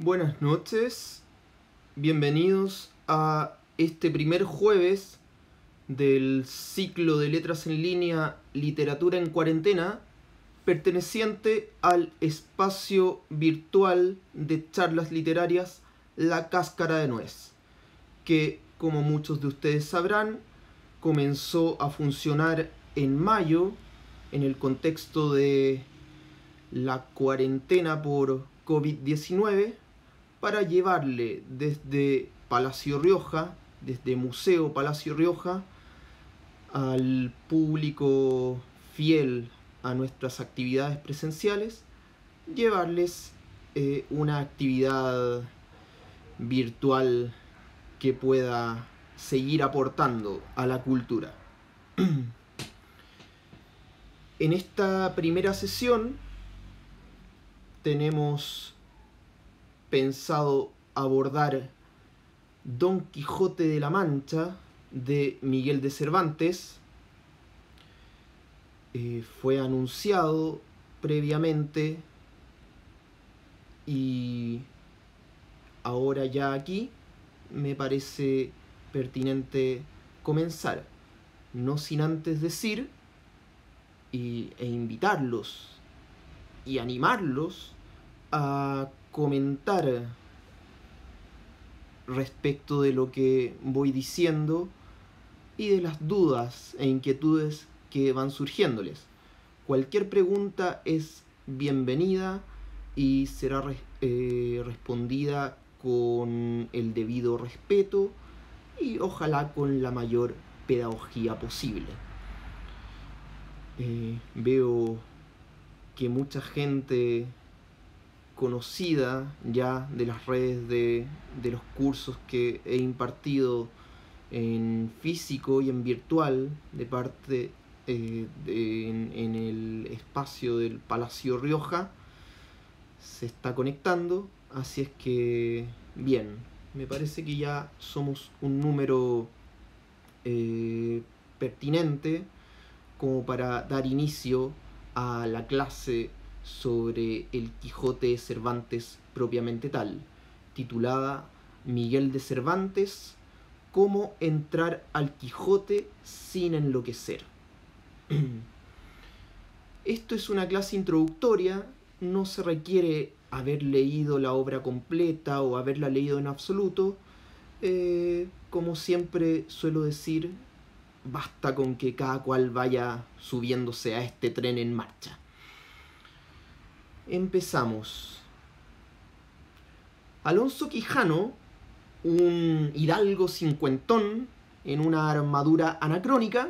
Buenas noches, bienvenidos a este primer jueves del ciclo de letras en línea Literatura en Cuarentena, perteneciente al espacio virtual de charlas literarias La Cáscara de Nuez, que, como muchos de ustedes sabrán, comenzó a funcionar en mayo en el contexto de la cuarentena por COVID-19 para llevarle desde Palacio Rioja, desde Museo Palacio Rioja, al público fiel a nuestras actividades presenciales, llevarles una actividad virtual que pueda seguir aportando a la cultura. En esta primera sesión tenemos pensado abordar Don Quijote de la Mancha de Miguel de Cervantes. Fue anunciado previamente y ahora ya aquí me parece pertinente comenzar, no sin antes decir e invitarlos y animarlos a comentar respecto de lo que voy diciendo y de las dudas e inquietudes que van surgiéndoles. Cualquier pregunta es bienvenida y será respondida con el debido respeto y ojalá con la mayor pedagogía posible. Veo que mucha gente conocida ya de las redes de los cursos que he impartido en físico y en virtual de parte en el espacio del Palacio Rioja se está conectando, así es que bien, me parece que ya somos un número pertinente como para dar inicio a la clase sobre el Quijote de Cervantes propiamente tal, titulada Miguel de Cervantes, cómo entrar al Quijote sin enloquecer. Esto es una clase introductoria, no se requiere haber leído la obra completa o haberla leído en absoluto. Como siempre suelo decir, basta con que cada cual vaya subiéndose a este tren en marcha. Empezamos. Alonso Quijano, un hidalgo cincuentón en una armadura anacrónica,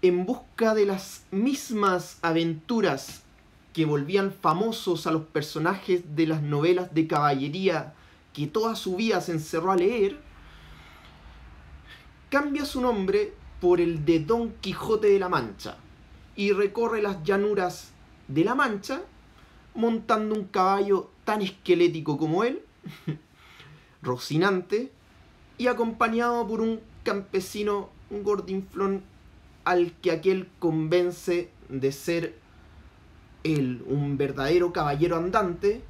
en busca de las mismas aventuras que volvían famosos a los personajes de las novelas de caballería que toda su vida se encerró a leer, cambia su nombre por el de Don Quijote de la Mancha y recorre las llanuras de la Mancha montando un caballo tan esquelético como él, Rocinante, y acompañado por un campesino, un gordinflón, al que aquel convence de ser él un verdadero caballero andante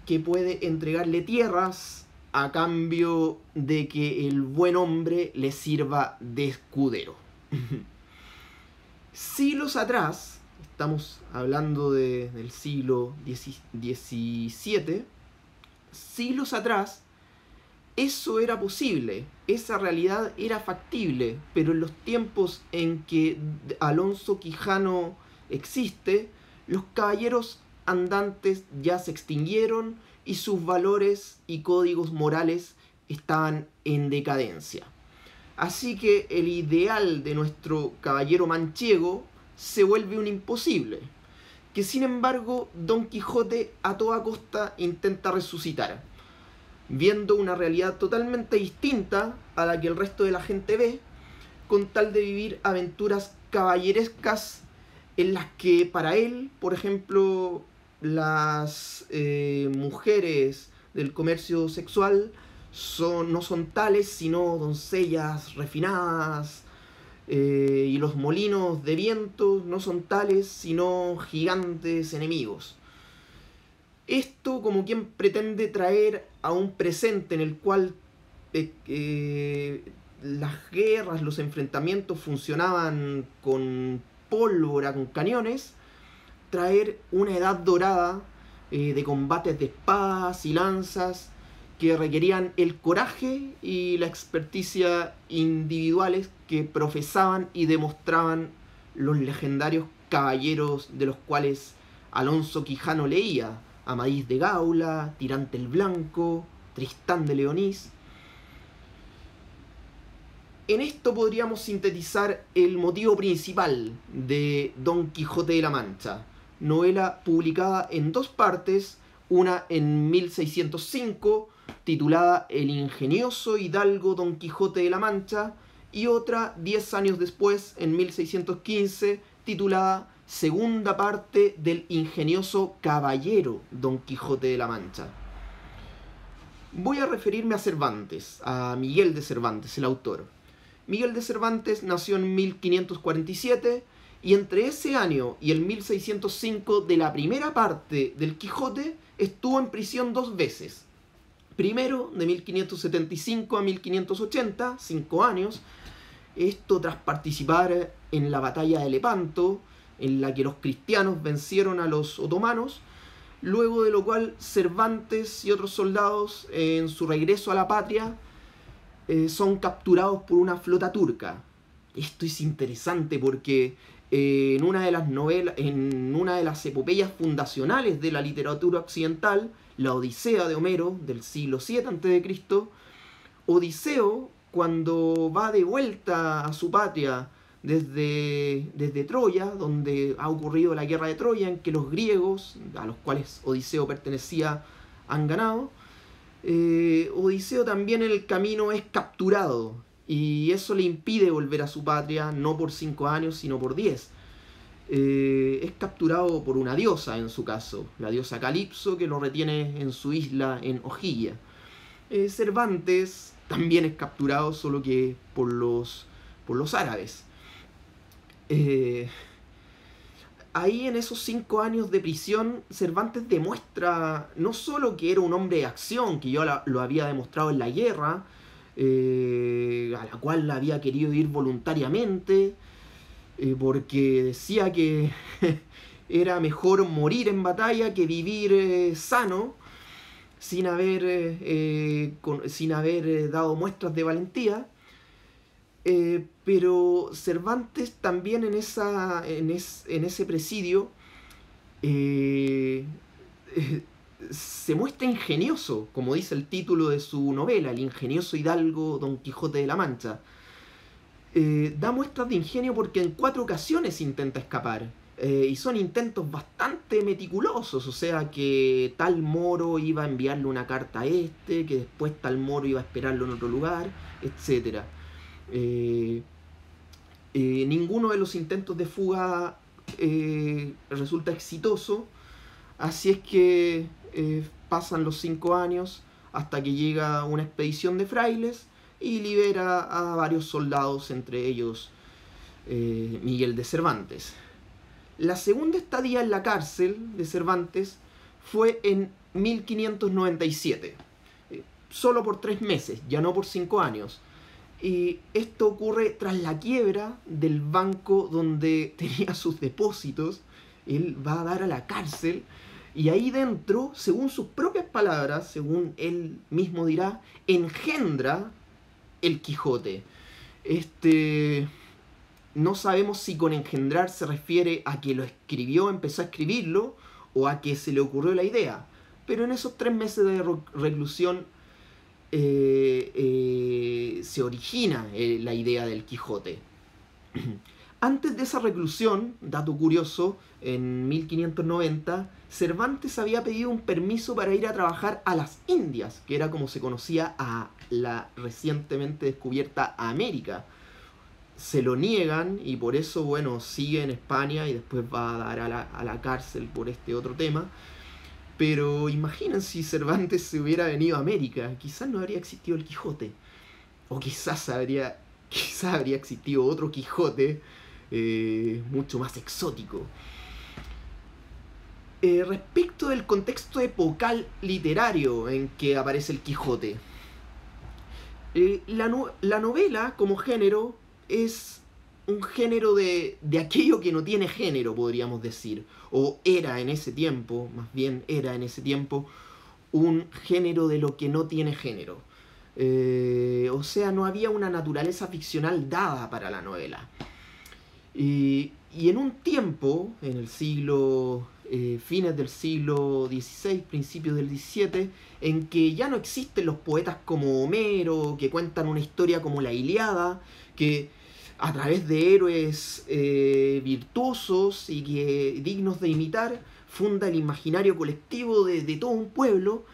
que puede entregarle tierras a cambio de que el buen hombre le sirva de escudero. Siglos atrás, estamos hablando del siglo XVII, siglos atrás, eso era posible, esa realidad era factible, pero en los tiempos en que Alonso Quijano existe, los caballeros andantes ya se extinguieron y sus valores y códigos morales estaban en decadencia. Así que el ideal de nuestro caballero manchego se vuelve un imposible, que sin embargo Don Quijote a toda costa intenta resucitar, viendo una realidad totalmente distinta a la que el resto de la gente ve, con tal de vivir aventuras caballerescas en las que para él, por ejemplo, las mujeres del comercio sexual no son tales, sino doncellas refinadas, y los molinos de viento no son tales, sino gigantes enemigos. Esto como quien pretende traer a un presente en el cual las guerras, los enfrentamientos funcionaban con pólvora, con cañones, traer una edad dorada de combates de espadas y lanzas que requerían el coraje y la experticia individuales que profesaban y demostraban los legendarios caballeros de los cuales Alonso Quijano leía: Amadís de Gaula, Tirante el Blanco, Tristán de Leonís. En esto podríamos sintetizar el motivo principal de Don Quijote de la Mancha, novela publicada en dos partes, una en 1605, titulada El ingenioso hidalgo Don Quijote de la Mancha, y otra 10 años después, en 1615, titulada Segunda parte del ingenioso caballero Don Quijote de la Mancha. Voy a referirme a Cervantes, a Miguel de Cervantes, el autor. Miguel de Cervantes nació en 1547 y entre ese año y el 1605 de la primera parte del Quijote estuvo en prisión 2 veces. Primero, de 1575 a 1580, 5 años, esto tras participar en la batalla de Lepanto, en la que los cristianos vencieron a los otomanos, luego de lo cual Cervantes y otros soldados, en su regreso a la patria, son capturados por una flota turca. Esto es interesante porque en una de las novelas, en una de las epopeyas fundacionales de la literatura occidental, la Odisea de Homero, del siglo VII a.C., Odiseo, cuando va de vuelta a su patria desde Troya, donde ha ocurrido la guerra de Troya, en que los griegos, a los cuales Odiseo pertenecía, han ganado, Odiseo también en el camino es capturado y eso le impide volver a su patria, no por 5 años, sino por 10. Es capturado por una diosa, en su caso, la diosa Calipso, que lo retiene en su isla en Ogygia. Cervantes también es capturado, solo que por los árabes. Ahí en esos 5 años de prisión, Cervantes demuestra no solo que era un hombre de acción, que yo lo había demostrado en la guerra, a la cual había querido ir voluntariamente, porque decía que era mejor morir en batalla que vivir sano, sin haber dado muestras de valentía. Pero Cervantes también en ese presidio se muestra ingenioso, como dice el título de su novela, El ingenioso hidalgo Don Quijote de la Mancha. Da muestras de ingenio porque en 4 ocasiones intenta escapar. Y son intentos bastante meticulosos, o sea que tal moro iba a enviarle una carta a este, que después tal moro iba a esperarlo en otro lugar, etcétera. Ninguno de los intentos de fuga resulta exitoso, así es que pasan los 5 años hasta que llega una expedición de frailes y libera a varios soldados, entre ellos Miguel de Cervantes. La segunda estadía en la cárcel de Cervantes fue en 1597, solo por 3 meses, ya no por 5 años. Y esto ocurre tras la quiebra del banco donde tenía sus depósitos. Él va a dar a la cárcel y ahí dentro, según sus propias palabras, según él mismo dirá, engendra el Quijote. No sabemos si con engendrar se refiere a que lo escribió, empezó a escribirlo, o a que se le ocurrió la idea. Pero en esos 3 meses de reclusión se origina la idea del Quijote. Antes de esa reclusión, dato curioso, en 1590, Cervantes había pedido un permiso para ir a trabajar a las Indias, que era como se conocía a la recientemente descubierta América. Se lo niegan y por eso, bueno, sigue en España y después va a dar a la cárcel por este otro tema. Pero imaginen si Cervantes se hubiera venido a América, quizás no habría existido el Quijote. O quizás habría existido otro Quijote mucho más exótico. Respecto del contexto epocal literario en que aparece el Quijote, la novela como género es un género de aquello que no tiene género, podríamos decir. O era en ese tiempo, más bien era en ese tiempo, un género de lo que no tiene género. O sea, no había una naturaleza ficcional dada para la novela. Y en un tiempo, en el siglo, fines del siglo XVI, principios del XVII, en que ya no existen los poetas como Homero, que cuentan una historia como la Ilíada, que a través de héroes virtuosos y que dignos de imitar, funda el imaginario colectivo de todo un pueblo.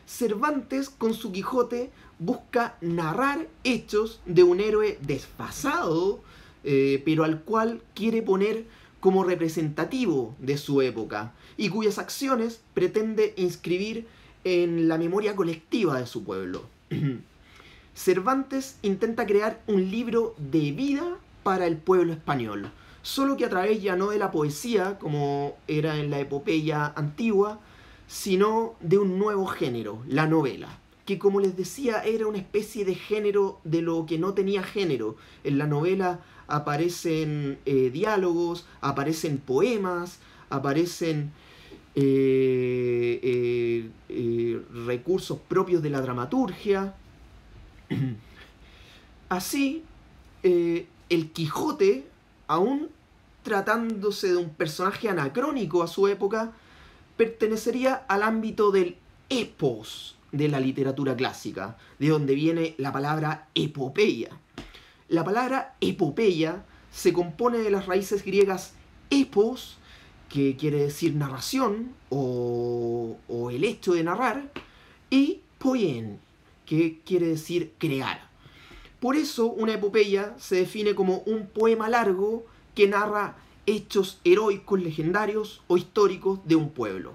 Cervantes, con su Quijote, busca narrar hechos de un héroe desfasado, pero al cual quiere poner como representativo de su época y cuyas acciones pretende inscribir en la memoria colectiva de su pueblo. Cervantes intenta crear un libro de vida para el pueblo español, solo que a través ya no de la poesía, como era en la epopeya antigua, sino de un nuevo género, la novela, que como les decía era una especie de género de lo que no tenía género. En la novela aparecen diálogos, aparecen poemas, aparecen recursos propios de la dramaturgia. Así, el Quijote, aún tratándose de un personaje anacrónico a su época, pertenecería al ámbito del epos de la literatura clásica, de donde viene la palabra epopeya. La palabra epopeya se compone de las raíces griegas epos, que quiere decir narración o el hecho de narrar, y poien, que quiere decir crear. Por eso una epopeya se define como un poema largo que narra hechos heroicos, legendarios o históricos de un pueblo.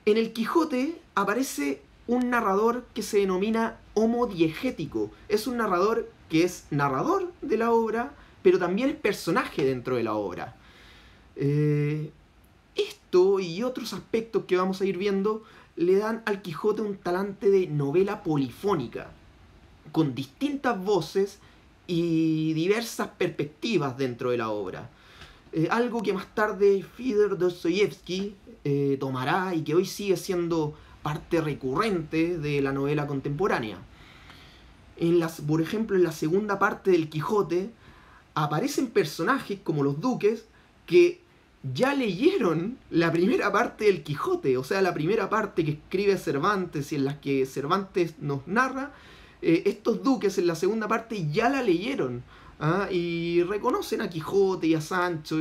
En el Quijote aparece un narrador que se denomina homodiegético. Es un narrador que es narrador de la obra, pero también es personaje dentro de la obra. Esto y otros aspectos que vamos a ir viendo le dan al Quijote un talante de novela polifónica, con distintas voces y diversas perspectivas dentro de la obra. Algo que más tarde Fyodor Dostoyevsky tomará y que hoy sigue siendo parte recurrente de la novela contemporánea. Por ejemplo, en la segunda parte del Quijote aparecen personajes como los duques que ya leyeron la primera parte del Quijote, o sea, la primera parte que escribe Cervantes y en la que Cervantes nos narra. Estos duques en la segunda parte ya la leyeron, y reconocen a Quijote y a Sancho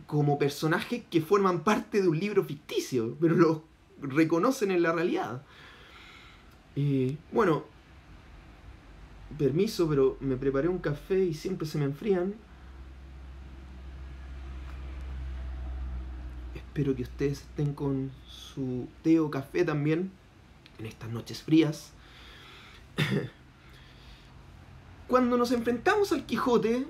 como personajes que forman parte de un libro ficticio, pero los reconocen en la realidad. Bueno, permiso, pero me preparé un café y siempre se me enfrían. Espero que ustedes estén con su té o café también en estas noches frías. Cuando nos enfrentamos al Quijote,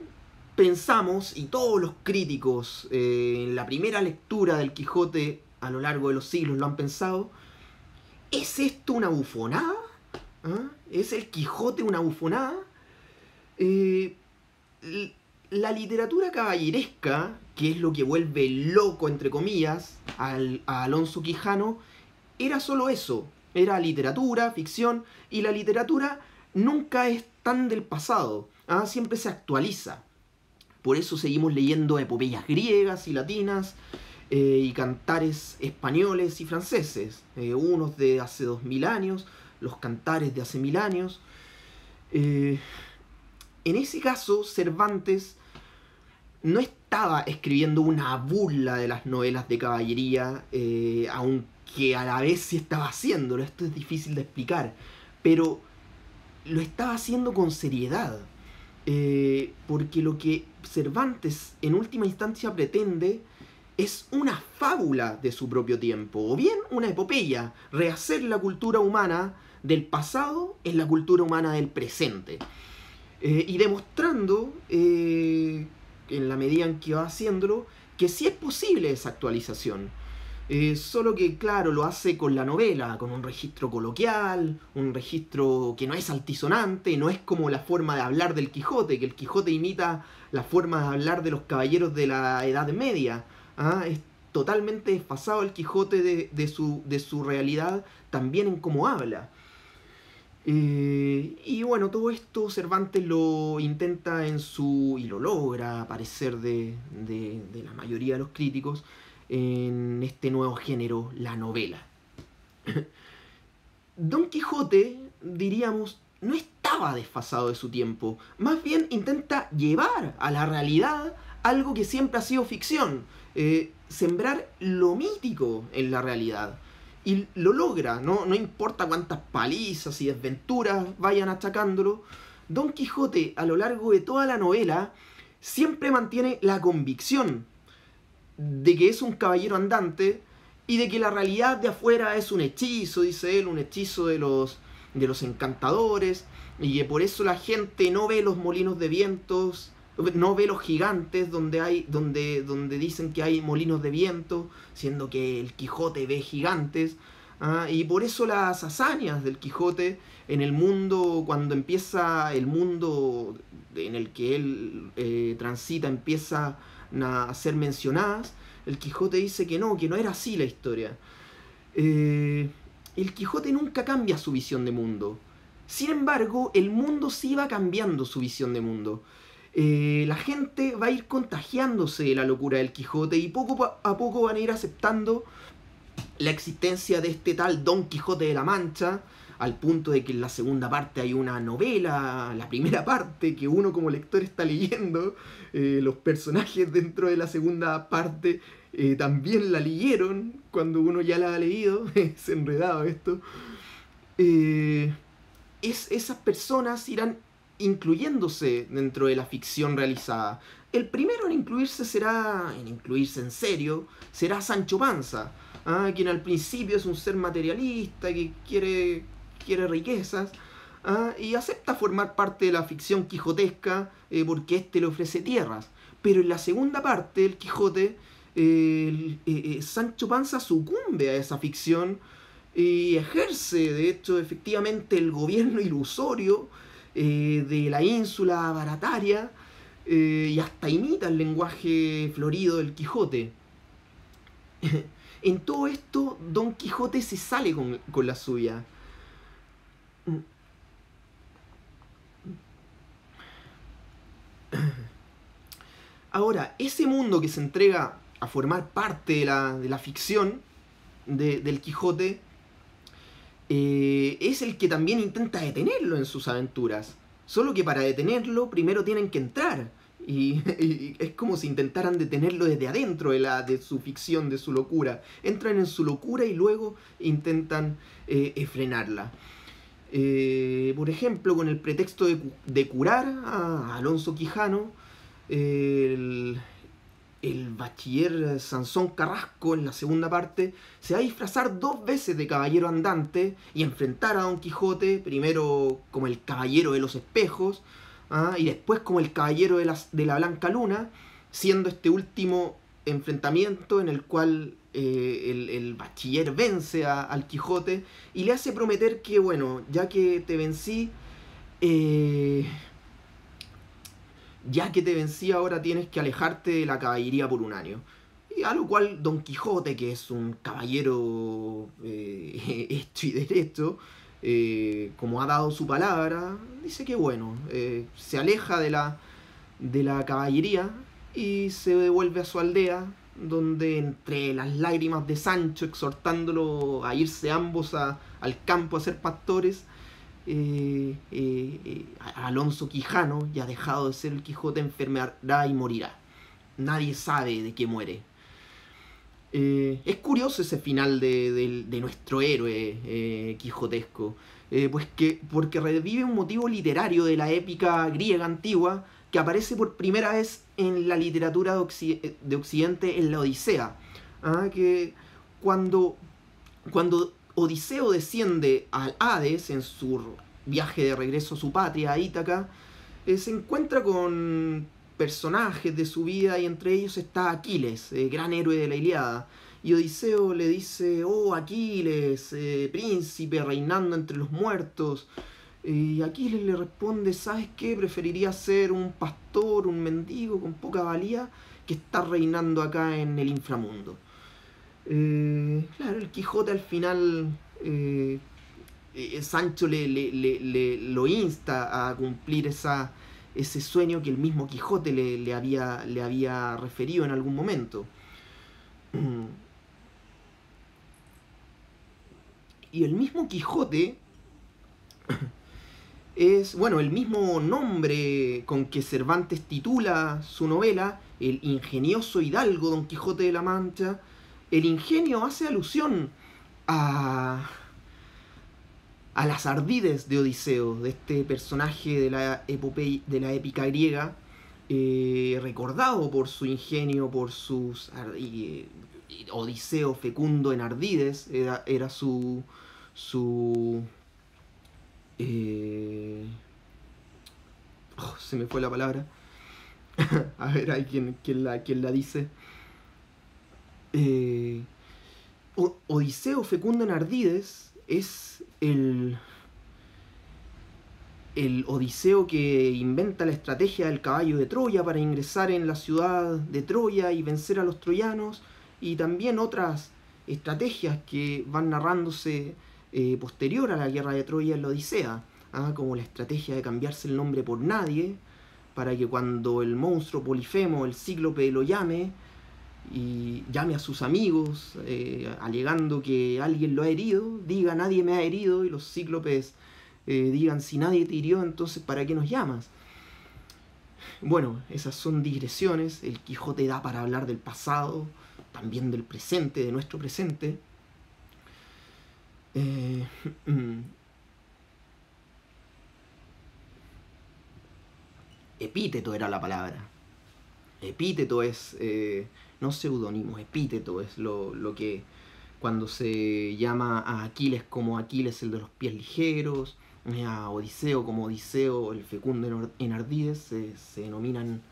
pensamos, y todos los críticos en la primera lectura del Quijote a lo largo de los siglos lo han pensado, ¿es esto una bufonada? ¿Es el Quijote una bufonada? La literatura caballeresca, que es lo que vuelve loco, entre comillas, a Alonso Quijano, era solo eso. Era literatura, ficción, y la literatura nunca es tan del pasado, siempre se actualiza. Por eso seguimos leyendo epopeyas griegas y latinas, y cantares españoles y franceses, unos de hace 2000 años, los cantares de hace 1000 años. En ese caso, Cervantes no estaba escribiendo una burla de las novelas de caballería, aunque a la vez sí estaba haciéndolo. Esto es difícil de explicar, pero lo estaba haciendo con seriedad, porque lo que Cervantes en última instancia pretende es una fábula de su propio tiempo, o bien una epopeya, rehacer la cultura humana del pasado en la cultura humana del presente, y demostrando, en la medida en que va haciéndolo, que sí es posible esa actualización. Solo que, claro, lo hace con la novela, con un registro coloquial, un registro que no es altisonante, no es como la forma de hablar del Quijote, que el Quijote imita la forma de hablar de los caballeros de la Edad Media. Es totalmente desfasado el Quijote de su realidad, también en cómo habla. Y bueno, todo esto Cervantes lo intenta y lo logra, a parecer de la mayoría de los críticos, en este nuevo género, la novela. Don Quijote, diríamos, no estaba desfasado de su tiempo, más bien intenta llevar a la realidad algo que siempre ha sido ficción, sembrar lo mítico en la realidad. Y lo logra, no importa cuántas palizas y desventuras vayan achacándolo. Don Quijote, a lo largo de toda la novela, siempre mantiene la convicción de que es un caballero andante y de que la realidad de afuera es un hechizo, dice él, un hechizo de los encantadores, y que por eso la gente no ve los molinos de vientos, no ve los gigantes donde dicen que hay molinos de viento, siendo que el Quijote ve gigantes. Y por eso las hazañas del Quijote en el mundo, cuando empieza el mundo en el que él transita, empieza a ser mencionadas, el Quijote dice que no era así la historia. El Quijote nunca cambia su visión de mundo. Sin embargo, el mundo sí va cambiando su visión de mundo. La gente va a ir contagiándose de la locura del Quijote y poco a poco van a ir aceptando la existencia de este tal Don Quijote de la Mancha, al punto de que en la segunda parte hay una novela, la primera parte, que uno como lector está leyendo. Los personajes dentro de la segunda parte también la leyeron cuando uno ya la ha leído. Es enredado esto. Esas personas irán incluyéndose dentro de la ficción realizada. El primero en incluirse en serio, será Sancho Panza, quien al principio es un ser materialista que quiere riquezas, y acepta formar parte de la ficción quijotesca porque éste le ofrece tierras. Pero en la segunda parte, el Quijote, Sancho Panza sucumbe a esa ficción y ejerce, de hecho, efectivamente el gobierno ilusorio de la ínsula barataria, y hasta imita el lenguaje florido del Quijote. En todo esto, Don Quijote se sale con la suya. Ahora, ese mundo que se entrega a formar parte de la ficción del Quijote es el que también intenta detenerlo en sus aventuras. Solo que para detenerlo primero tienen que entrar. Y es como si intentaran detenerlo desde adentro de su ficción, de su locura. Entran en su locura y luego intentan frenarla. Por ejemplo, con el pretexto de curar a Alonso Quijano, el bachiller Sansón Carrasco en la segunda parte se va a disfrazar 2 veces de caballero andante y enfrentar a Don Quijote, primero como el caballero de los espejos, y después como el caballero de la Blanca Luna, siendo este último enfrentamiento en el cual el bachiller vence al Quijote y le hace prometer que, bueno, ya que te vencí, ahora tienes que alejarte de la caballería por un año. Y a lo cual Don Quijote, que es un caballero hecho y derecho, como ha dado su palabra, dice que bueno, se aleja de la caballería y se devuelve a su aldea, donde entre las lágrimas de Sancho exhortándolo a irse ambos al campo a ser pastores, Alonso Quijano, ya dejado de ser el Quijote, enfermará y morirá. Nadie sabe de qué muere. Es curioso ese final de nuestro héroe quijotesco, porque revive un motivo literario de la épica griega antigua que aparece por primera vez en la literatura de Occidente, en la Odisea. Que cuando Odiseo desciende al Hades en su viaje de regreso a su patria, a Ítaca, se encuentra con personajes de su vida, y entre ellos está Aquiles, gran héroe de la Ilíada. Y Odiseo le dice: oh Aquiles, príncipe reinando entre los muertos. Y Aquiles le responde: ¿sabes qué? Preferiría ser un pastor, un mendigo con poca valía, que estar reinando acá en el inframundo. Claro, el Quijote al final, Sancho lo insta a cumplir ese sueño que el mismo Quijote le había referido en algún momento. Y el mismo Quijote es, bueno, el mismo nombre con que Cervantes titula su novela, el ingenioso hidalgo Don Quijote de la Mancha. El ingenio hace alusión a las ardides de Odiseo, de este personaje de la épica griega, recordado por su ingenio, por sus... Odiseo fecundo en ardides, era su se me fue la palabra. A ver, hay quien la dice. Odiseo fecundo en ardides es el Odiseo que inventa la estrategia del caballo de Troya para ingresar en la ciudad de Troya y vencer a los troyanos, y también otras estrategias que van narrándose posterior a la guerra de Troya en la Odisea, como la estrategia de cambiarse el nombre por Nadie, para que cuando el monstruo Polifemo, el cíclope, lo llame, y llame a sus amigos, alegando que alguien lo ha herido, diga: nadie me ha herido, y los cíclopes digan: si nadie te hirió, entonces ¿para qué nos llamas? Bueno, esas son digresiones. El Quijote da para hablar del pasado, también del presente, de nuestro presente. Epíteto era la palabra. Epíteto es, no seudónimo, epíteto es lo que cuando se llama a Aquiles como Aquiles el de los pies ligeros, a Odiseo como Odiseo el fecundo en ardides, se denominan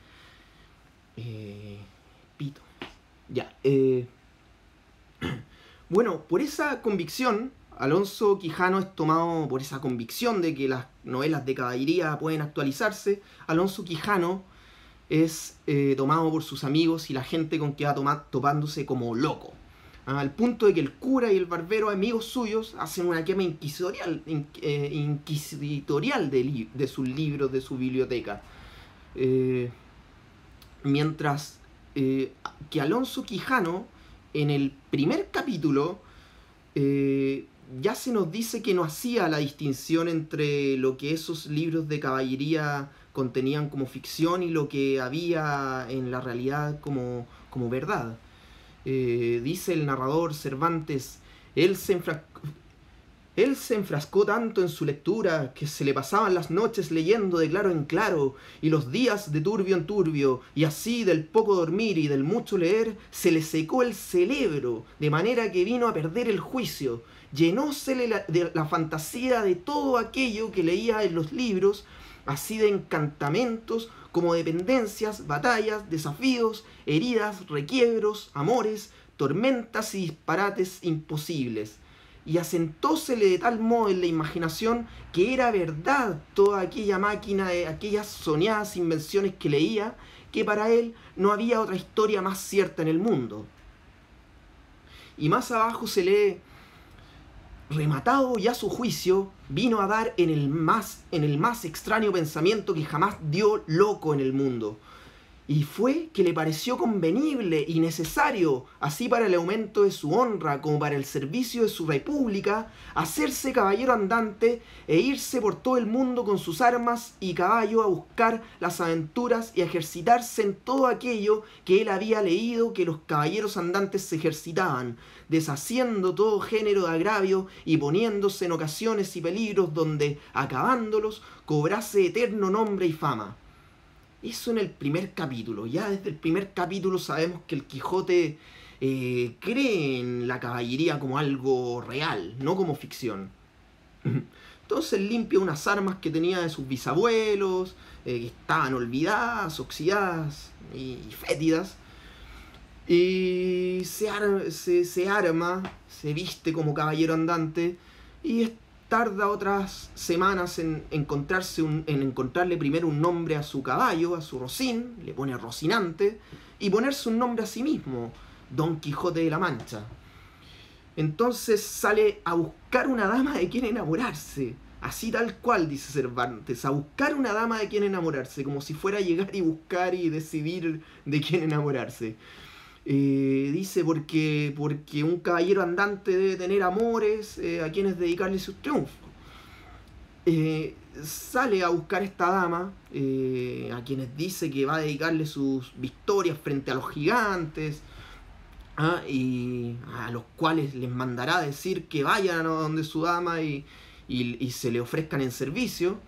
epítetos. Ya. Bueno, por esa convicción, Alonso Quijano es tomado por esa convicción de que las novelas de caballería pueden actualizarse. Alonso Quijano es tomado por sus amigos y la gente con que va topándose como loco, al punto de que el cura y el barbero, amigos suyos, hacen una quema inquisitorial de sus libros, de su biblioteca. Mientras que Alonso Quijano, en el primer capítulo, ya se nos dice que no hacía la distinción entre lo que esos libros de caballería contenían como ficción y lo que había en la realidad como verdad. Dice el narrador Cervantes: él se enfrascó tanto en su lectura que se le pasaban las noches leyendo de claro en claro, y los días de turbio en turbio, y así del poco dormir y del mucho leer se le secó el cerebro, de manera que vino a perder el juicio. Llenósele la fantasía de todo aquello que leía en los libros, así de encantamentos como dependencias, batallas, desafíos, heridas, requiebros, amores, tormentas y disparates imposibles. Y asentósele de tal modo en la imaginación que era verdad toda aquella máquina de aquellas soñadas invenciones que leía, que para él no había otra historia más cierta en el mundo. Y más abajo se lee: rematado ya su juicio, vino a dar en el más extraño pensamiento que jamás dio loco en el mundo. Y fue que le pareció convenible y necesario, así para el aumento de su honra como para el servicio de su república, hacerse caballero andante e irse por todo el mundo con sus armas y caballo a buscar las aventuras y a ejercitarse en todo aquello que él había leído que los caballeros andantes se ejercitaban, deshaciendo todo género de agravio y poniéndose en ocasiones y peligros donde, acabándolos, cobrase eterno nombre y fama. Eso en el primer capítulo. Ya desde el primer capítulo sabemos que el Quijote cree en la caballería como algo real, no como ficción. Entonces limpia unas armas que tenía de sus bisabuelos, que estaban olvidadas, oxidadas y fétidas. Y se arma, se viste como caballero andante y tarda otras semanas en encontrarle primero un nombre a su caballo, a su Rocín, le pone Rocinante, y ponerse un nombre a sí mismo, Don Quijote de la Mancha. Entonces sale a buscar una dama de quien enamorarse, así tal cual, dice Cervantes, a buscar una dama de quien enamorarse, como si fuera a llegar y buscar y decidir de quién enamorarse. Dice porque un caballero andante debe tener amores a quienes dedicarle sus triunfos. Sale a buscar esta dama, a quienes dice que va a dedicarle sus victorias frente a los gigantes, y a los cuales les mandará decir que vayan a donde su dama y se le ofrezcan en servicio,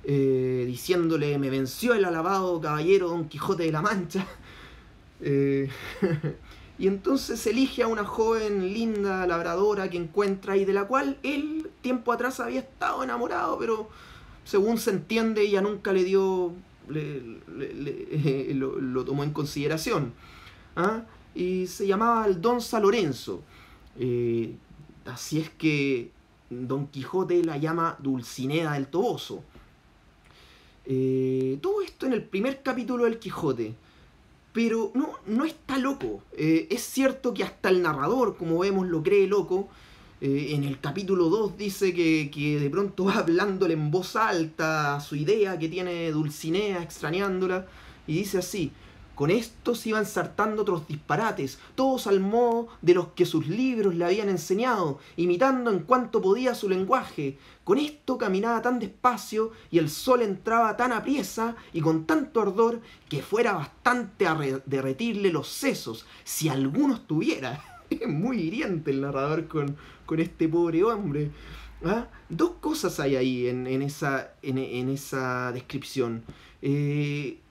diciéndole: me venció el alabado caballero Don Quijote de la Mancha. Y entonces elige a una joven linda labradora que encuentra y de la cual él tiempo atrás había estado enamorado, pero según se entiende ella nunca le dio, lo tomó en consideración. Y se llamaba Aldonza Lorenzo. Así es que Don Quijote la llama Dulcinea del Toboso. Todo esto en el primer capítulo del Quijote. Pero no está loco. Es cierto que hasta el narrador, como vemos, lo cree loco. En el capítulo 2 dice que de pronto va hablándole en voz alta a su idea que tiene Dulcinea, extrañándola. Y dice así: con esto se iban ensartando otros disparates, todos al modo de los que sus libros le habían enseñado, imitando en cuanto podía su lenguaje. Con esto caminaba tan despacio y el sol entraba tan apriesa y con tanto ardor que fuera bastante a derretirle los sesos, si alguno estuviera. Es muy hiriente el narrador con este pobre hombre. Dos cosas hay ahí en esa descripción.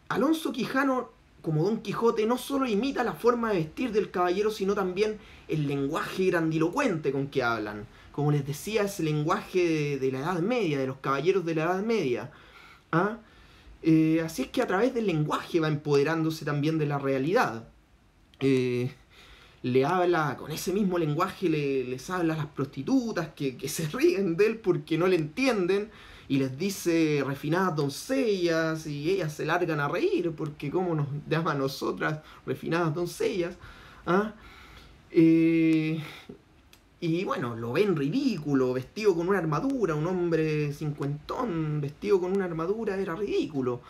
Alonso Quijano, como Don Quijote, no solo imita la forma de vestir del caballero, sino también el lenguaje grandilocuente con que hablan. Como les decía, es el lenguaje de la Edad Media, de los caballeros de la Edad Media. Así es que a través del lenguaje va empoderándose también de la realidad. Le habla, con ese mismo lenguaje les habla a las prostitutas que se ríen de él porque no le entienden, y les dice refinadas doncellas, y ellas se largan a reír porque cómo nos llama a nosotras refinadas doncellas. Y bueno, lo ven ridículo, vestido con una armadura, un hombre cincuentón vestido con una armadura era ridículo.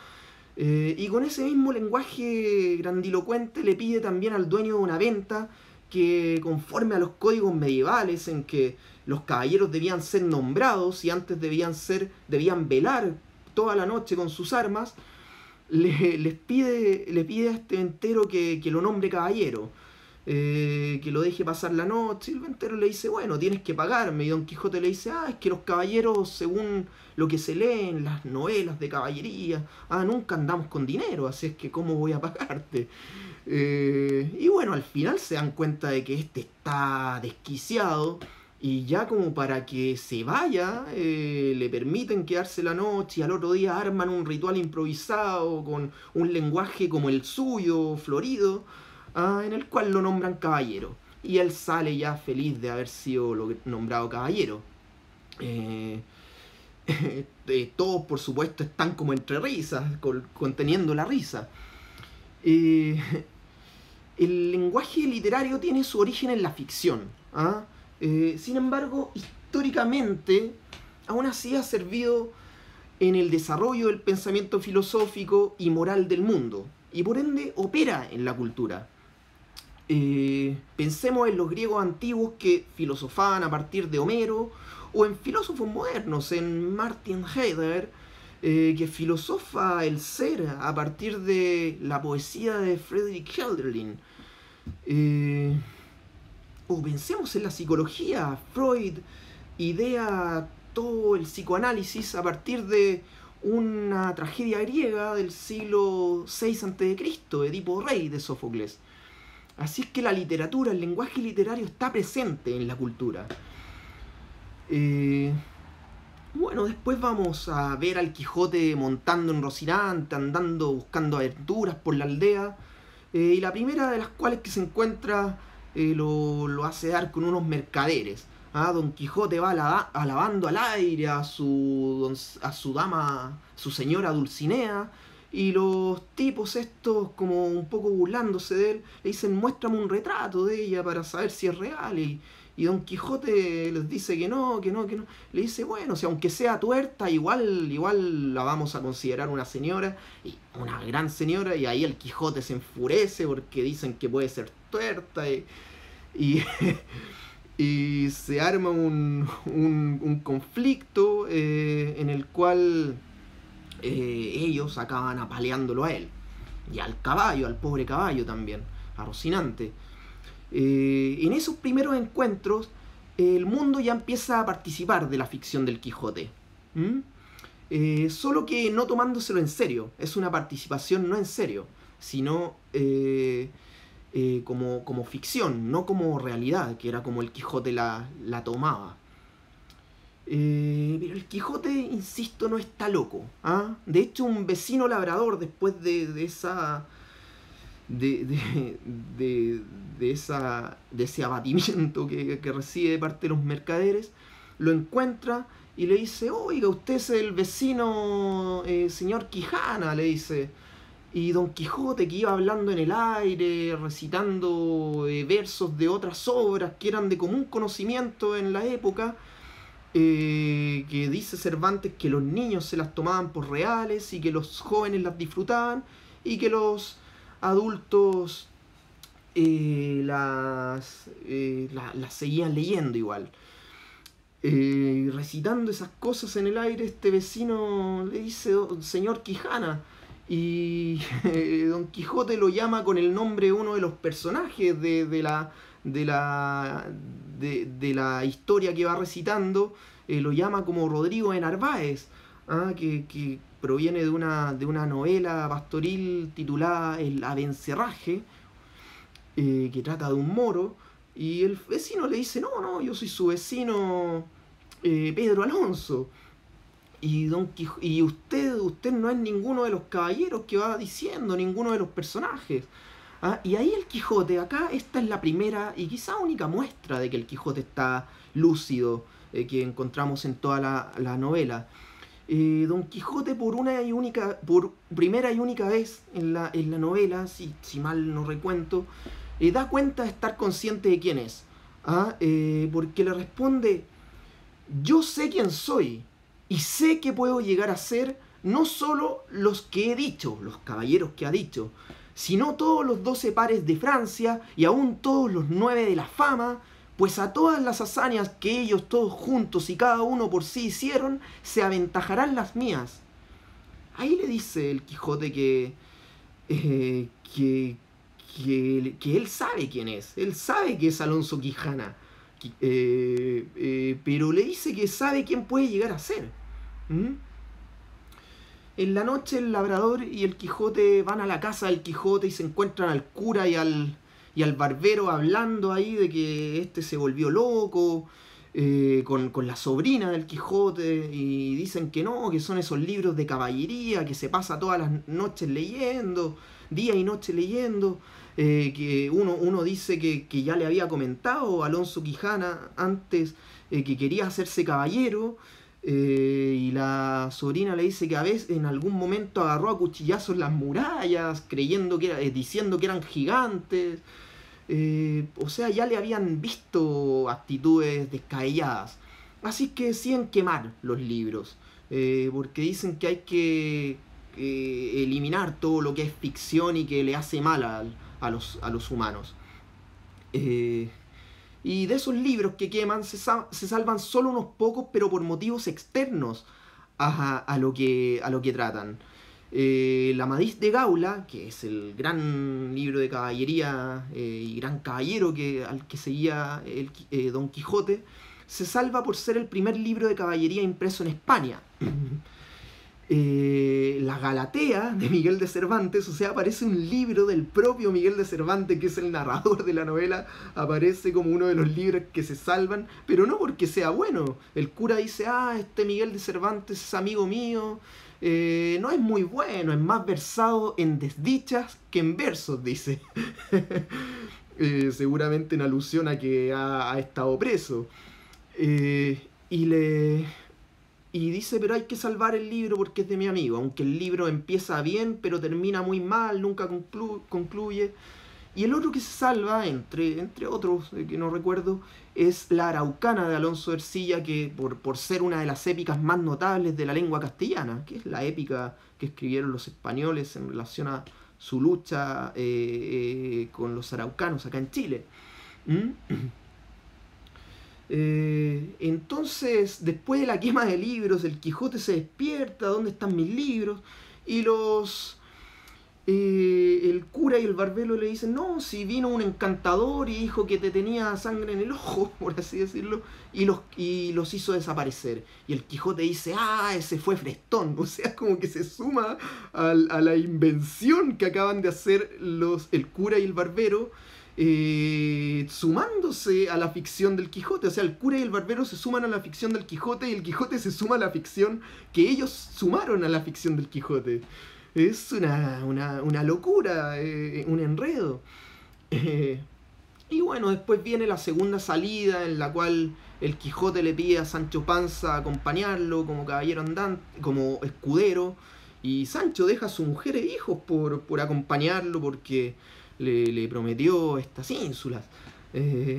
Y con ese mismo lenguaje grandilocuente le pide también al dueño de una venta que, conforme a los códigos medievales en que los caballeros debían ser nombrados y antes debían velar toda la noche con sus armas, le pide a este ventero que lo nombre caballero, que lo deje pasar la noche. Y el ventero le dice: bueno, tienes que pagarme. Y Don Quijote le dice: es que los caballeros, según lo que se lee en las novelas de caballería, nunca andamos con dinero, así es que ¿cómo voy a pagarte? Y bueno, al final se dan cuenta de que este está desquiciado, y ya como para que se vaya, le permiten quedarse la noche, y al otro día arman un ritual improvisado con un lenguaje como el suyo, florido, en el cual lo nombran caballero. Y él sale ya feliz de haber sido nombrado caballero. Todos, por supuesto, están como entre risas, conteniendo la risa. El lenguaje literario tiene su origen en la ficción. Sin embargo, históricamente, aún así ha servido en el desarrollo del pensamiento filosófico y moral del mundo, y por ende opera en la cultura. Pensemos en los griegos antiguos que filosofaban a partir de Homero, o en filósofos modernos, en Martin Heidegger, que filosofa el ser a partir de la poesía de Friedrich Hölderlin. O pensemos en la psicología. Freud idea todo el psicoanálisis a partir de una tragedia griega del siglo VI a.C., Edipo Rey de Sófocles. Así es que la literatura, el lenguaje literario está presente en la cultura. Bueno, después vamos a ver al Quijote montando en Rocinante, andando buscando aventuras por la aldea. Y la primera de las cuales que se encuentra lo hace dar con unos mercaderes. Don Quijote va alabando al aire a su dama, su señora Dulcinea, y los tipos estos, como un poco burlándose de él, le dicen: muéstrame un retrato de ella para saber si es real. Y Don Quijote les dice que no, que no, que no. Le dice: bueno, si aunque sea tuerta, igual la vamos a considerar una señora, y una gran señora. Y ahí el Quijote se enfurece porque dicen que puede ser tuerta, y, y se arma un conflicto en el cual ellos acaban apaleándolo a él. Y al caballo, al pobre caballo también, a Rocinante. En esos primeros encuentros, el mundo ya empieza a participar de la ficción del Quijote. Solo que no tomándoselo en serio. Es una participación no en serio, sino como ficción, no como realidad, que era como el Quijote la tomaba. Pero el Quijote, insisto, no está loco. De hecho, un vecino labrador, después de esa... de ese abatimiento que recibe de parte de los mercaderes, lo encuentra y le dice: oiga, usted es el vecino señor Quijana, le dice. Y Don Quijote, que iba hablando en el aire, recitando versos de otras obras que eran de común conocimiento en la época, que dice Cervantes que los niños se las tomaban por reales y que los jóvenes las disfrutaban y que los adultos las seguían leyendo igual. Recitando esas cosas en el aire, este vecino le dice: señor Quijana. Y Don Quijote lo llama con el nombre de uno de los personajes de la historia que va recitando. Lo llama como Rodrigo de Narváez, que proviene de una novela pastoril titulada El Abencerraje, que trata de un moro. Y el vecino le dice: no, yo soy su vecino Pedro Alonso. Y usted no es ninguno de los caballeros que va diciendo, ninguno de los personajes. Y ahí el Quijote, acá esta es la primera y quizá única muestra de que el Quijote está lúcido, que encontramos en toda la novela. Don Quijote por primera y única vez en la novela, si mal no recuento, da cuenta de estar consciente de quién es. Porque le responde: yo sé quién soy y sé que puedo llegar a ser no solo los que he dicho, los caballeros que ha dicho, sino todos los 12 pares de Francia y aún todos los 9 de la fama, pues a todas las hazañas que ellos todos juntos y cada uno por sí hicieron, se aventajarán las mías. Ahí le dice el Quijote que él sabe quién es, él sabe que es Alonso Quijana, pero le dice que sabe quién puede llegar a ser. En la noche el labrador y el Quijote van a la casa del Quijote y se encuentran al cura y al barbero hablando ahí de que este se volvió loco con la sobrina del Quijote, y dicen que no, que son esos libros de caballería que se pasa todas las noches leyendo, día y noche leyendo, que uno dice que ya le había comentado a Alonso Quijana antes que quería hacerse caballero. Y la sobrina le dice que a veces en algún momento agarró a cuchillazos las murallas, diciendo que eran gigantes. O sea, ya le habían visto actitudes descabelladas. Así que deciden quemar los libros, porque dicen que hay que eliminar todo lo que es ficción y que le hace mal a los humanos. Y de esos libros que queman se salvan solo unos pocos, pero por motivos externos a lo que tratan. La Amadís de Gaula, que es el gran libro de caballería y gran caballero al que seguía Don Quijote, se salva por ser el primer libro de caballería impreso en España. La Galatea de Miguel de Cervantes, o sea, aparece un libro del propio Miguel de Cervantes, que es el narrador de la novela, aparece como uno de los libros que se salvan, pero no porque sea bueno. El cura dice, este Miguel de Cervantes es amigo mío, no es muy bueno, es más versado en desdichas que en versos, dice. Seguramente en alusión a que ha estado preso. Y dice, pero hay que salvar el libro porque es de mi amigo, aunque el libro empieza bien, pero termina muy mal, nunca concluye. Y el otro que se salva, entre otros que no recuerdo, es La Araucana de Alonso de Ercilla, que por ser una de las épicas más notables de la lengua castellana, que es la épica que escribieron los españoles en relación a su lucha con los araucanos acá en Chile. Entonces, después de la quema de libros, el Quijote se despierta, ¿dónde están mis libros? Y el cura y el barbero le dicen, no, si vino un encantador y dijo que te tenía sangre en el ojo, por así decirlo, y los hizo desaparecer. Y el Quijote dice, ese fue Frestón. O sea, como que se suma a la invención que acaban de hacer el cura y el barbero, sumándose a la ficción del Quijote. O sea, el cura y el barbero se suman a la ficción del Quijote y el Quijote se suma a la ficción que ellos sumaron a la ficción del Quijote. Es una locura, un enredo. Y bueno, después viene la segunda salida en la cual el Quijote le pide a Sancho Panza acompañarlo como caballero andante, como escudero, y Sancho deja a su mujer e hijos por acompañarlo porque le prometió estas ínsulas. En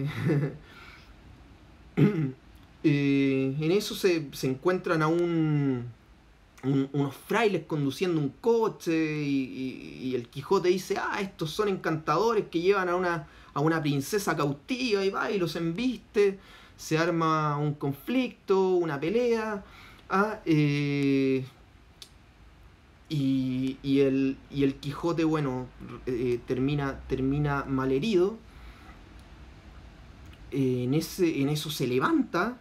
eso se encuentran a unos frailes conduciendo un coche y el Quijote dice, estos son encantadores que llevan a una princesa cautiva, y va y los embiste, se arma un conflicto, una pelea, y el Quijote, bueno, termina malherido. En eso se levanta,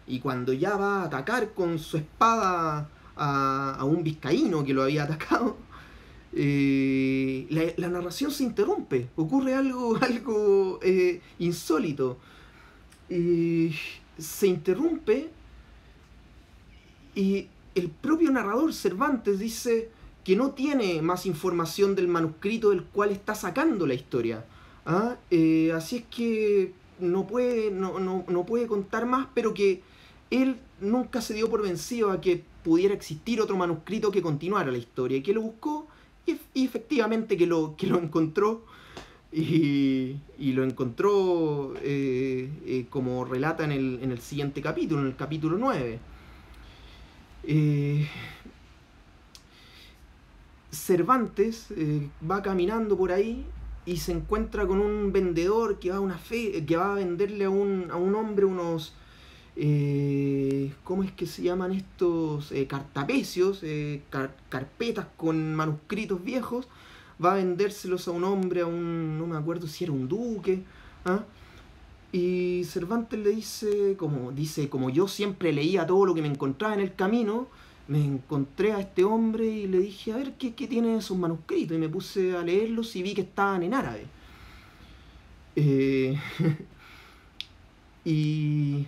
y cuando ya va a atacar con su espada a un vizcaíno que lo había atacado, la narración se interrumpe, ocurre algo insólito. Se interrumpe y el propio narrador Cervantes dice que no tiene más información del manuscrito del cual está sacando la historia. Así es que no puede contar más, pero que él nunca se dio por vencido a que pudiera existir otro manuscrito que continuara la historia, y que lo buscó y efectivamente que lo encontró, y lo encontró como relata en el siguiente capítulo, en el capítulo 9. Cervantes va caminando por ahí y se encuentra con un vendedor que va a venderle a un hombre unos ¿cómo es que se llaman estos? Cartapecios, carpetas con manuscritos viejos. Va a vendérselos a un hombre, no me acuerdo si era un duque. Y Cervantes le dice, como yo siempre leía todo lo que me encontraba en el camino, me encontré a este hombre y le dije, a ver, ¿qué tienen esos manuscritos? Y me puse a leerlos y vi que estaban en árabe. Y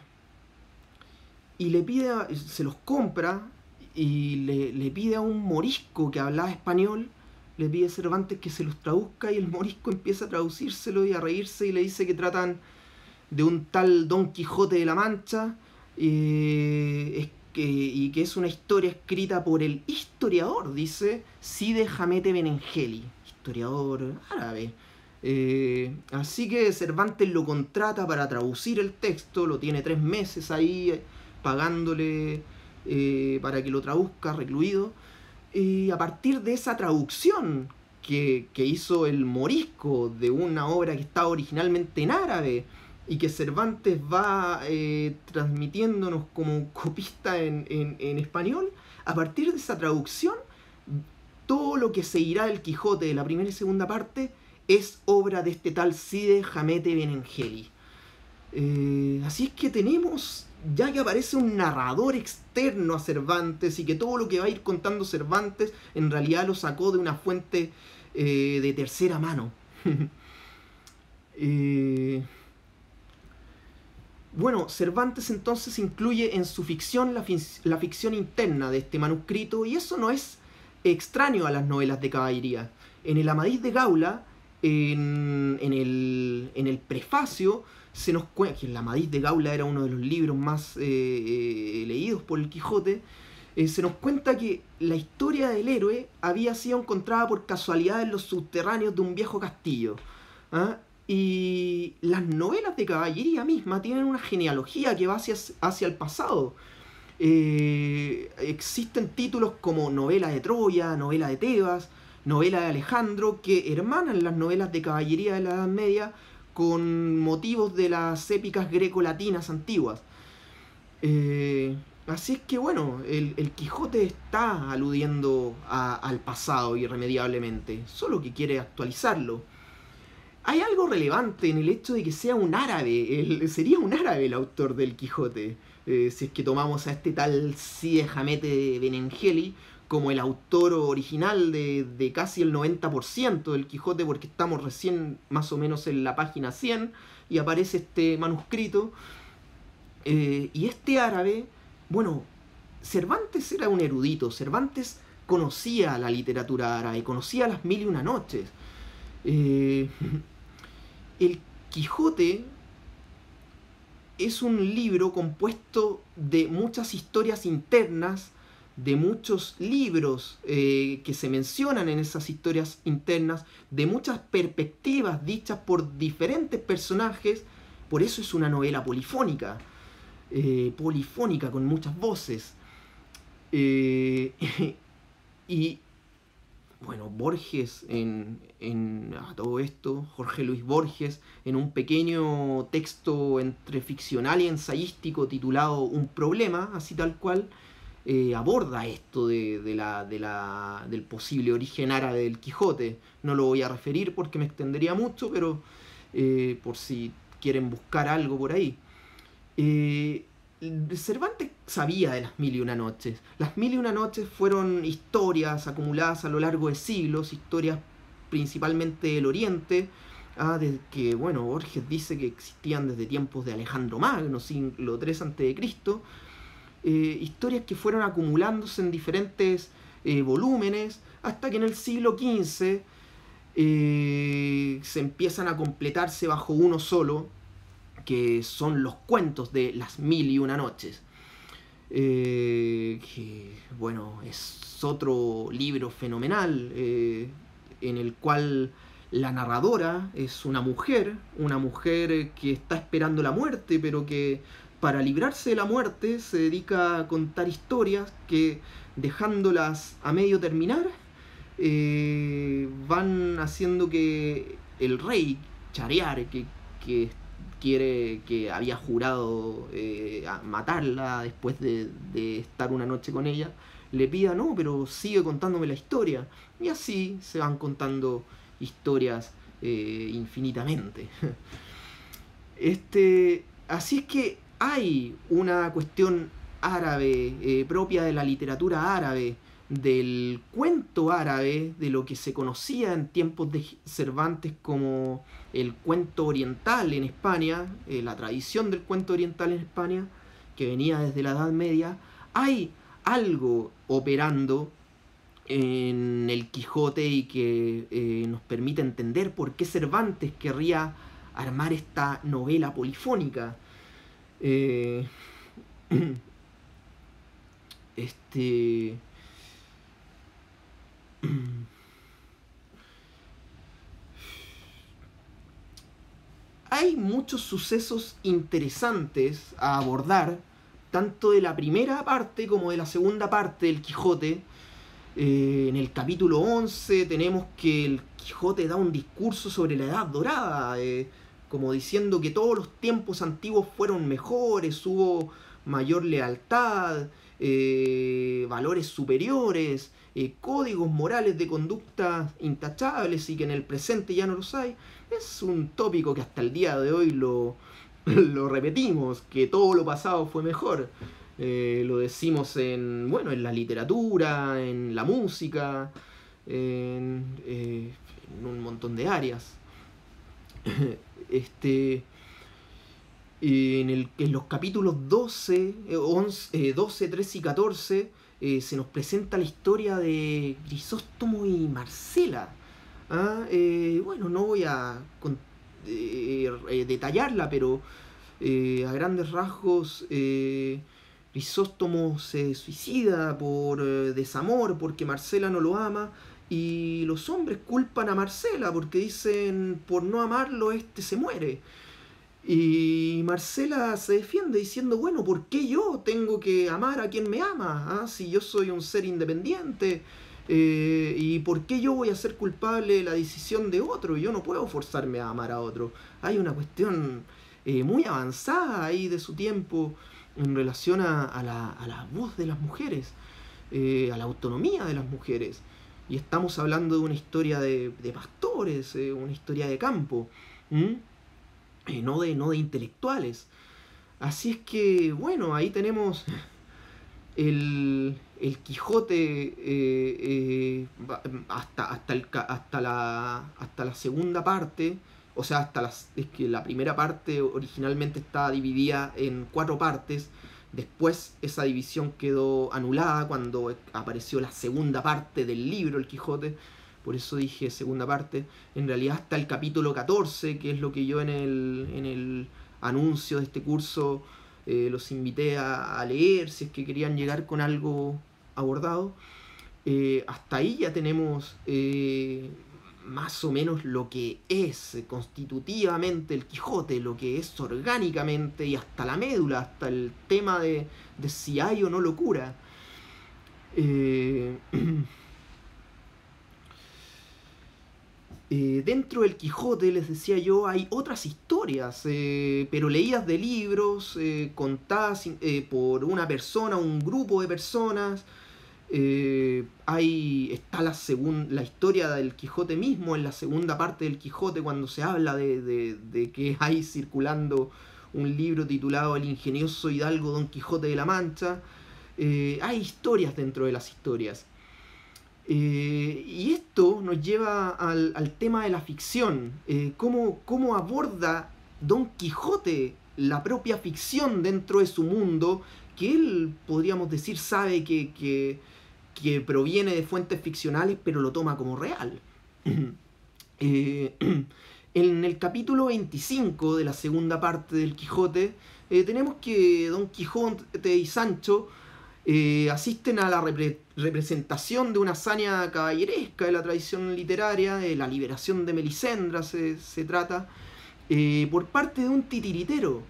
le pide, se los compra y le pide a un morisco que hablaba español, le pide a Cervantes que se los traduzca, y el morisco empieza a traducírselo y a reírse y le dice que tratan de un tal Don Quijote de la Mancha, y que es una historia escrita por el historiador, dice, Cide Hamete Benengeli, historiador árabe. Así que Cervantes lo contrata para traducir el texto, lo tiene 3 meses ahí pagándole para que lo traduzca recluido, y a partir de esa traducción que hizo el morisco de una obra que estaba originalmente en árabe y que Cervantes va transmitiéndonos como copista en español, a partir de esa traducción todo lo que seguirá del Quijote de la primera y segunda parte es obra de este tal Cide Hamete Benengeli. Así es que tenemos, ya que aparece un narrador externo a Cervantes y que todo lo que va a ir contando Cervantes en realidad lo sacó de una fuente de tercera mano. Bueno, Cervantes entonces incluye en su ficción la ficción interna de este manuscrito, y eso no es extraño a las novelas de caballería. En el Amadís de Gaula, en el prefacio, se nos cuenta que el Amadís de Gaula era uno de los libros más leídos por el Quijote. Se nos cuenta que la historia del héroe había sido encontrada por casualidad en los subterráneos de un viejo castillo. ¿Ah? Y las novelas de caballería misma tienen una genealogía que va hacia el pasado. Existen títulos como novela de Troya, novela de Tebas, novela de Alejandro, que hermanan las novelas de caballería de la Edad Media con motivos de las épicas greco-latinas antiguas. Así es que bueno, el Quijote está aludiendo al pasado irremediablemente, solo que quiere actualizarlo. Hay algo relevante en el hecho de que sea un árabe, sería un árabe el autor del Quijote, si es que tomamos a este tal Cide Hamete Benengeli como el autor original de casi el 90% del Quijote, porque estamos recién más o menos en la página 100 y aparece este manuscrito. Y este árabe, bueno, Cervantes era un erudito, Cervantes conocía la literatura árabe, conocía las mil y una noches. El Quijote es un libro compuesto de muchas historias internas, de muchos libros que se mencionan en esas historias internas, de muchas perspectivas dichas por diferentes personajes. Por eso es una novela polifónica, con muchas voces. Y bueno, Borges, a todo esto, Jorge Luis Borges, en un pequeño texto entre ficcional y ensayístico titulado Un problema, así tal cual, aborda esto del posible origen árabe del Quijote. No lo voy a referir porque me extendería mucho, pero por si quieren buscar algo por ahí. Cervantes sabía de las mil y una noches. Las mil y una noches fueron historias acumuladas a lo largo de siglos, historias principalmente del Oriente, desde que, bueno, Borges dice que existían desde tiempos de Alejandro Magno, siglo III a.C., historias que fueron acumulándose en diferentes volúmenes, hasta que en el siglo XV se empiezan a completarse bajo uno solo, que son los cuentos de las mil y una noches. Que, bueno, es otro libro fenomenal, en el cual la narradora es una mujer que está esperando la muerte, pero que para librarse de la muerte se dedica a contar historias que, dejándolas a medio terminar, van haciendo que el rey Chariar, que había jurado matarla después de estar una noche con ella, le pida: no, pero sigue contándome la historia. Y así se van contando historias infinitamente. Así es que hay una cuestión árabe, propia de la literatura árabe, del cuento árabe, de lo que se conocía en tiempos de Cervantes como el cuento oriental en España, la tradición del cuento oriental en España, que venía desde la Edad Media. Hay algo operando en el Quijote y que nos permite entender por qué Cervantes querría armar esta novela polifónica. Hay muchos sucesos interesantes a abordar, tanto de la primera parte como de la segunda parte del Quijote. En el capítulo 11 tenemos que el Quijote da un discurso sobre la Edad Dorada, como diciendo que todos los tiempos antiguos fueron mejores, hubo mayor lealtad, valores superiores, códigos morales de conducta intachables, y que en el presente ya no los hay. Es un tópico que hasta el día de hoy lo lo repetimos, que todo lo pasado fue mejor. Lo decimos en la literatura, en la música, en un montón de áreas. En los capítulos 12, 12, 13 y 14 se nos presenta la historia de Grisóstomo y Marcela. No voy a detallarla, pero a grandes rasgos Grisóstomo se suicida por desamor, porque Marcela no lo ama, y los hombres culpan a Marcela porque dicen, por no amarlo se muere. Y Marcela se defiende diciendo, bueno, ¿por qué yo tengo que amar a quien me ama? Si yo soy un ser independiente, ¿y por qué yo voy a ser culpable de la decisión de otro? Yo no puedo forzarme a amar a otro. Hay una cuestión muy avanzada ahí de su tiempo en relación a la voz de las mujeres, a la autonomía de las mujeres. Y estamos hablando de una historia de pastores, una historia de campo. No de intelectuales. Así es que, bueno, ahí tenemos el Quijote hasta la segunda parte. O sea, es que la primera parte originalmente estaba dividida en 4 partes. Después esa división quedó anulada cuando apareció la segunda parte del libro El Quijote. Por eso dije segunda parte. En realidad hasta el capítulo 14, que es lo que yo en el anuncio de este curso los invité a leer, si es que querían llegar con algo abordado. Hasta ahí ya tenemos más o menos lo que es constitutivamente el Quijote, lo que es orgánicamente y hasta la médula, hasta el tema de si hay o no locura. Dentro del Quijote, les decía yo, hay otras historias, pero leídas de libros, contadas por una persona, un grupo de personas. Está la historia del Quijote mismo, en la segunda parte del Quijote, cuando se habla de que hay circulando un libro titulado El ingenioso hidalgo Don Quijote de la Mancha. Hay historias dentro de las historias. Y esto nos lleva al tema de la ficción. ¿Cómo aborda Don Quijote la propia ficción dentro de su mundo, que él, podríamos decir, sabe que proviene de fuentes ficcionales, pero lo toma como real? En el capítulo 25 de la segunda parte del Quijote, tenemos que Don Quijote y Sancho asisten a la representación de una hazaña caballeresca de la tradición literaria, de la liberación de Melisendra se trata, por parte de un titiritero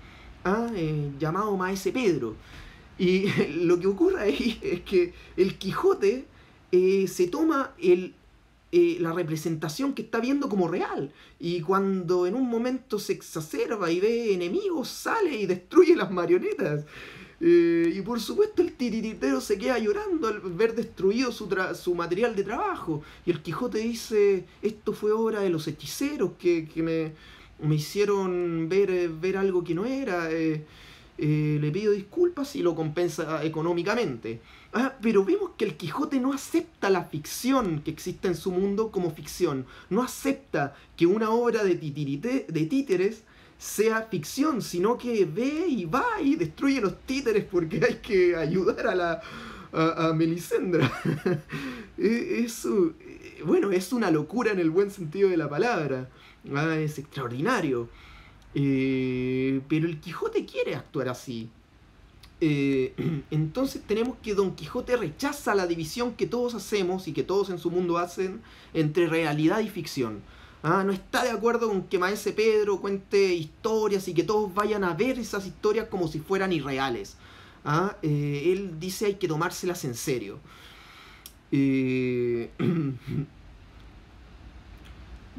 llamado Maese Pedro. Y lo que ocurre ahí es que el Quijote se toma la representación que está viendo como real, y cuando en un momento se exacerba y ve enemigos, sale y destruye las marionetas. Y por supuesto el titiritero se queda llorando al ver destruido su material de trabajo, y el Quijote dice, esto fue obra de los hechiceros que me hicieron ver algo que no era. Le pido disculpas y lo compensa económicamente. Pero vemos que el Quijote no acepta la ficción que existe en su mundo como ficción. No acepta que una obra de títeres sea ficción, sino que ve y va y destruye los títeres porque hay que ayudar a Melisendra. Es una locura en el buen sentido de la palabra. Es extraordinario. Pero el Quijote quiere actuar así. Entonces tenemos que Don Quijote rechaza la división que todos hacemos y que todos en su mundo hacen entre realidad y ficción. No está de acuerdo con que Maese Pedro cuente historias y que todos vayan a ver esas historias como si fueran irreales. Él dice hay que tomárselas en serio.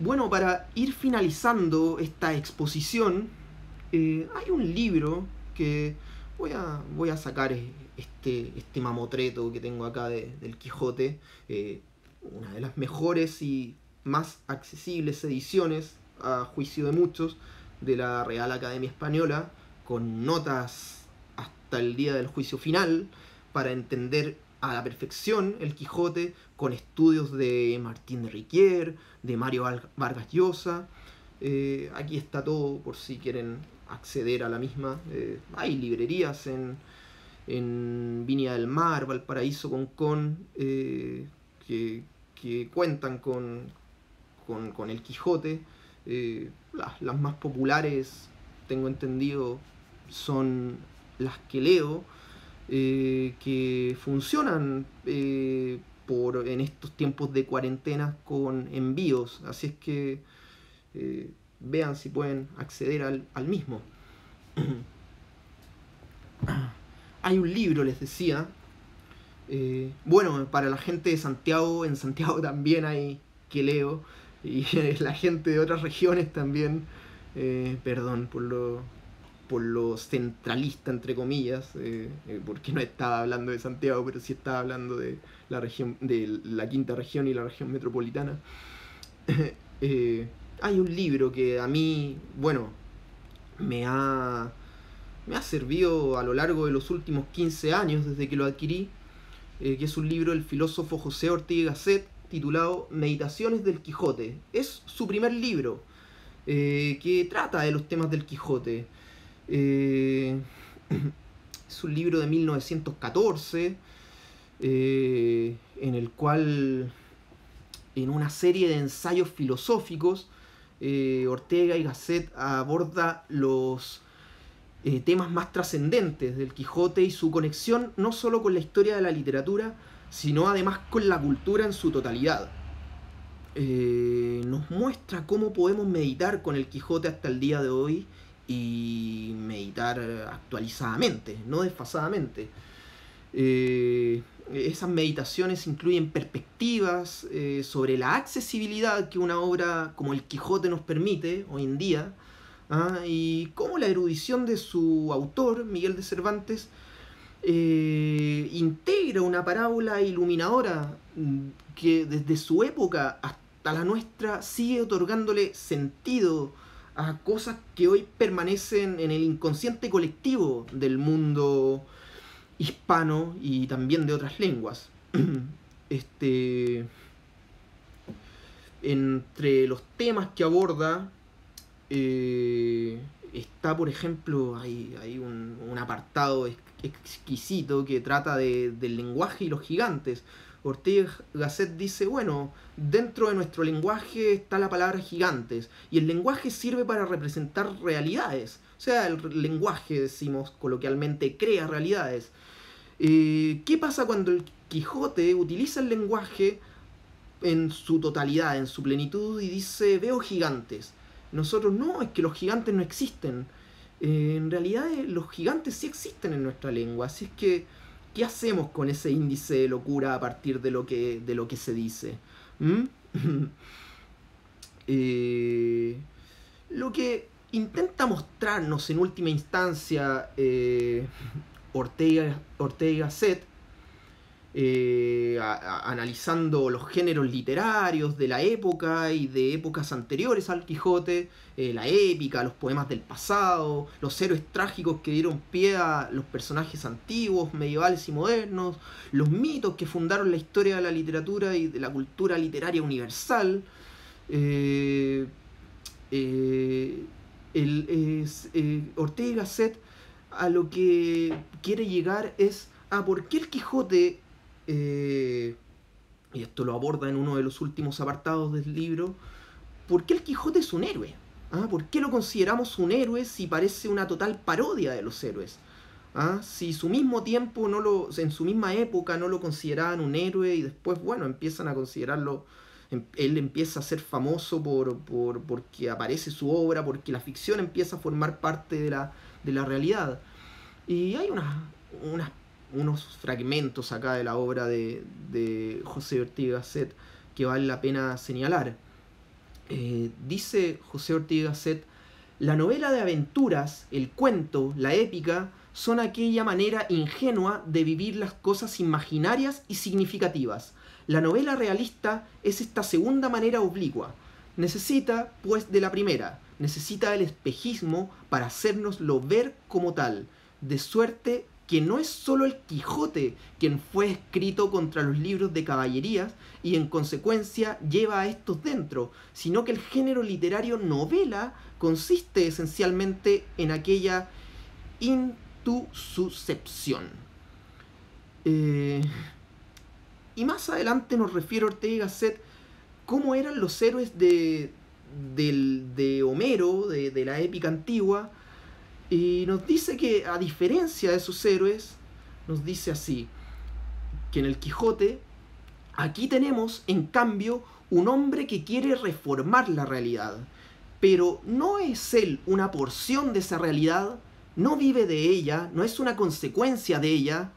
Bueno, para ir finalizando esta exposición, hay un libro que voy a sacar este mamotreto que tengo acá del Quijote, una de las mejores y más accesibles ediciones, a juicio de muchos, de la Real Academia Española, con notas hasta el día del juicio final, para entender a la perfección el Quijote, con estudios de Martín de Riquier, de Mario Vargas Llosa. Aquí está todo por si quieren acceder a la misma. Hay librerías en Viña del Mar, Valparaíso, Concón, que cuentan con el Quijote. Las más populares, tengo entendido, son las que leo, que funcionan en estos tiempos de cuarentena con envíos. Así es que vean si pueden acceder al mismo. Hay un libro, les decía. Bueno, para la gente de Santiago, en Santiago también hay que leo. Y la gente de otras regiones también. Perdón por lo centralista, entre comillas, porque no estaba hablando de Santiago, pero sí estaba hablando de la región, de la quinta región y la región metropolitana. Hay un libro que a mí, bueno, me ha servido a lo largo de los últimos 15 años desde que lo adquirí, que es un libro del filósofo José Ortega y Gasset, titulado Meditaciones del Quijote. Es su primer libro, que trata de los temas del Quijote. Es un libro de 1914, en el cual, en una serie de ensayos filosóficos, Ortega y Gasset aborda los temas más trascendentes del Quijote y su conexión no solo con la historia de la literatura, sino además con la cultura en su totalidad. Nos muestra cómo podemos meditar con el Quijote hasta el día de hoy, y meditar actualizadamente, no desfasadamente. Esas meditaciones incluyen perspectivas sobre la accesibilidad que una obra como el Quijote nos permite hoy en día, y cómo la erudición de su autor, Miguel de Cervantes, integra una parábola iluminadora que desde su época hasta la nuestra sigue otorgándole sentido a cosas que hoy permanecen en el inconsciente colectivo del mundo hispano y también de otras lenguas. Entre los temas que aborda está, por ejemplo, hay un apartado exquisito que trata del lenguaje y los gigantes. Ortega y Gasset dice, bueno, dentro de nuestro lenguaje está la palabra gigantes, y el lenguaje sirve para representar realidades. O sea, el lenguaje, decimos coloquialmente, crea realidades. ¿Qué pasa cuando el Quijote utiliza el lenguaje en su totalidad, en su plenitud, y dice, veo gigantes? Nosotros no, es que los gigantes no existen. En realidad los gigantes sí existen en nuestra lengua, así es que ¿qué hacemos con ese índice de locura a partir de lo que se dice? Lo que intenta mostrarnos en última instancia Ortega y Gasset, analizando los géneros literarios de la época y de épocas anteriores al Quijote, la épica, los poemas del pasado, los héroes trágicos que dieron pie a los personajes antiguos, medievales y modernos, los mitos que fundaron la historia de la literatura y de la cultura literaria universal. Ortega y Gasset a lo que quiere llegar es a por qué el Quijote, y esto lo aborda en uno de los últimos apartados del libro, ¿por qué el Quijote es un héroe? ¿Por qué lo consideramos un héroe si parece una total parodia de los héroes? Si su mismo tiempo en su misma época no lo consideraban un héroe, y después, bueno, empiezan a considerarlo, él empieza a ser famoso porque aparece su obra, porque la ficción empieza a formar parte de la realidad. Y hay unos fragmentos acá de la obra de José Ortega y Gasset que vale la pena señalar. Dice José Ortega y Gasset: la novela de aventuras, el cuento, la épica, son aquella manera ingenua de vivir las cosas imaginarias y significativas. La novela realista es esta segunda manera oblicua. Necesita, pues, de la primera, necesita el espejismo para hacérnoslo ver como tal, de suerte que no es solo el Quijote quien fue escrito contra los libros de caballerías y en consecuencia lleva a estos dentro, sino que el género literario novela consiste esencialmente en aquella intususcepción. Y más adelante nos refiere Ortega y Gasset cómo eran los héroes de Homero, de la épica antigua, y nos dice que a diferencia de esos héroes, nos dice así, que en el Quijote, aquí tenemos en cambio un hombre que quiere reformar la realidad, pero no es él una porción de esa realidad, no vive de ella, no es una consecuencia de ella.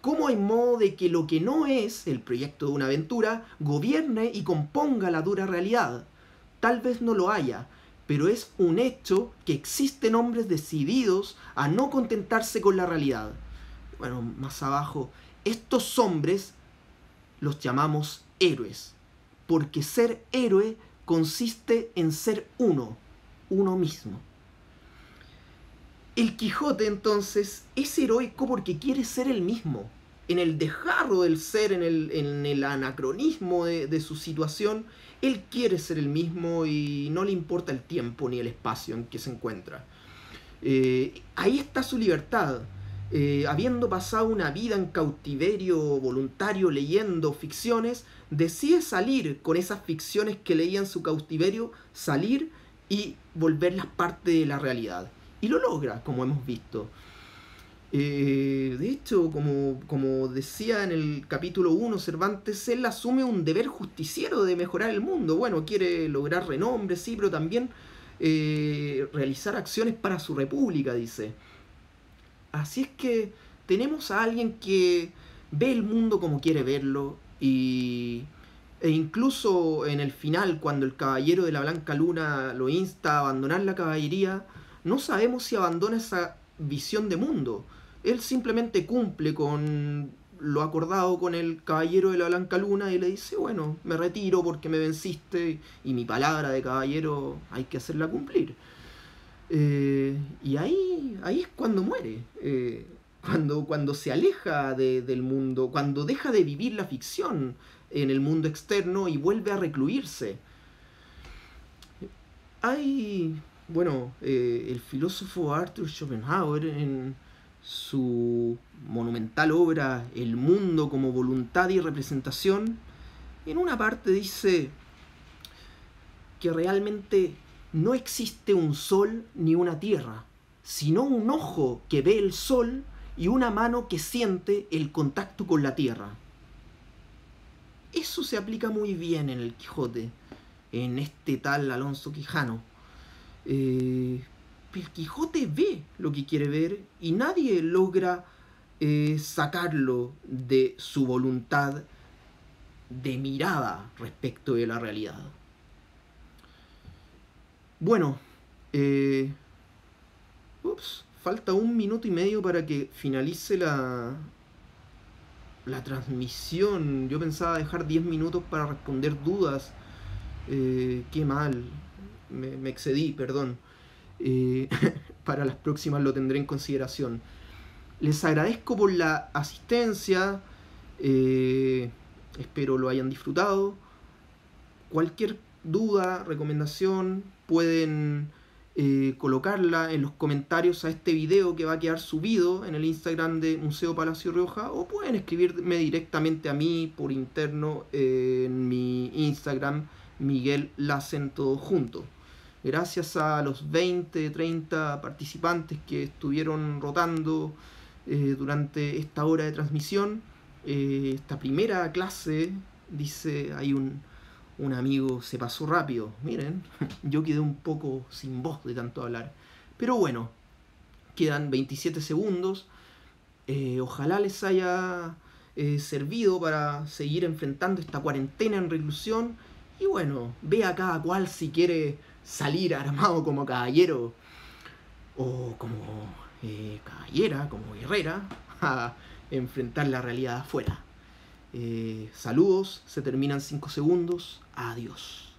¿Cómo hay modo de que lo que no es el proyecto de una aventura gobierne y componga la dura realidad? Tal vez no lo haya, pero es un hecho que existen hombres decididos a no contentarse con la realidad. Bueno, más abajo, estos hombres los llamamos héroes, porque ser héroe consiste en ser uno mismo. El Quijote, entonces, es heroico porque quiere ser el mismo. En el desgarro del ser, en el anacronismo de su situación, él quiere ser el mismo y no le importa el tiempo ni el espacio en que se encuentra. Ahí está su libertad. Habiendo pasado una vida en cautiverio voluntario leyendo ficciones, decide salir con esas ficciones que leía en su cautiverio, salir y volverlas parte de la realidad. Y lo logra, como hemos visto. De hecho, como decía en el capítulo 1 Cervantes, él asume un deber justiciero de mejorar el mundo. Bueno, quiere lograr renombre, sí, pero también realizar acciones para su república, dice. Así es que tenemos a alguien que ve el mundo como quiere verlo e incluso en el final, cuando el caballero de la Blanca Luna lo insta a abandonar la caballería, no sabemos si abandona esa visión de mundo. Él simplemente cumple con lo acordado con el caballero de la Blanca Luna y le dice, bueno, me retiro porque me venciste y mi palabra de caballero hay que hacerla cumplir. Y ahí es cuando muere. Cuando se aleja del mundo, cuando deja de vivir la ficción en el mundo externo y vuelve a recluirse. El filósofo Arthur Schopenhauer, en su monumental obra El mundo como voluntad y representación, en una parte dice que realmente no existe un sol ni una tierra, sino un ojo que ve el sol y una mano que siente el contacto con la tierra. Eso se aplica muy bien en el Quijote, en este tal Alonso Quijano. El Quijote ve lo que quiere ver y nadie logra sacarlo de su voluntad de mirada respecto de la realidad. Bueno, falta 1 minuto y medio para que finalice la transmisión. Yo pensaba dejar 10 minutos para responder dudas. Qué mal, me excedí, perdón. Para las próximas lo tendré en consideración. Les agradezco por la asistencia. Espero lo hayan disfrutado. Cualquier duda, recomendación, pueden colocarla en los comentarios a este video que va a quedar subido en el Instagram de Museo Palacio Rioja, o pueden escribirme directamente a mí por interno en mi Instagram, Miguel Lassen, todo junto. Gracias a los 20, 30 participantes que estuvieron rotando durante esta hora de transmisión. Esta primera clase, dice, hay un amigo, se pasó rápido. Miren, yo quedé un poco sin voz de tanto hablar. Pero bueno, quedan 27 segundos. Ojalá les haya servido para seguir enfrentando esta cuarentena en reclusión. Y bueno, vea cada cual si quiere salir armado como caballero o como caballera, como guerrera, a enfrentar la realidad afuera. Saludos, se terminan 5 segundos. Adiós.